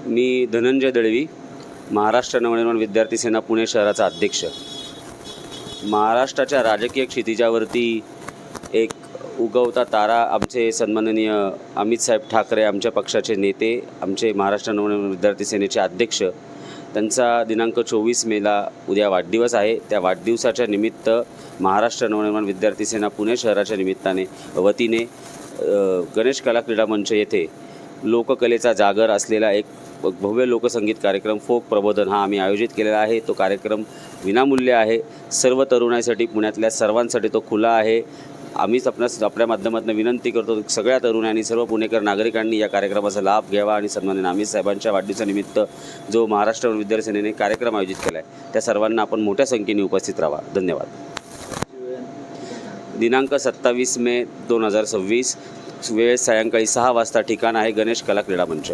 मी धनंजय दळवी, महाराष्ट्र नवनिर्माण विद्यार्थी सेना पुणे शहराचा अध्यक्ष। महाराष्ट्राच्या राजकीय क्षितिजावरती एक उगवता तारा आमचे सन्माननीय अमित साहेब ठाकरे, आमच्या पक्षाचे नेते, आमचे महाराष्ट्र नवनिर्माण विद्यार्थी सेनेचे अध्यक्ष, त्यांचा दिनांक 24 मेला उद्या वाढदिवस आहे। त्या वाढदिवसाच्या निमित्त महाराष्ट्र नवनिर्माण विद्यार्थी सेना पुणे शहराच्या वतीने गणेश कला क्रीडा मंच येथे लोककलेचा जागर असलेला एक भव्य लोकसंगीत कार्यक्रम फोक प्रबोधन हा आम्ही आयोजित केलेला आहे। तो कार्यक्रम विनामूल्य आहे, सर्व तरुणांसाठी, पुण्यातल्या सर्वांसाठी तो खुला आहे। आम्हीच आपल्या माध्यमातून विनंती करतो, सगळ्या तरुणांनी, सर्व पुणेकर नागरिकांनी या कार्यक्रमाचा लाभ घ्यावा आणि सन्माननीय अमित साहेबांच्या वाढदिवसानिमित्त जो महाराष्ट्र विद्यार्थी सेनेने कार्यक्रम आयोजित केला आहे त्या सर्वांना आपण मोठ्या संख्येने उपस्थित राहावा। धन्यवाद। दिनांक 27 मे 2026, वेळ सायंकाळी 6 वाजता, ठिकाण आहे गणेश कला क्रीडा मंच।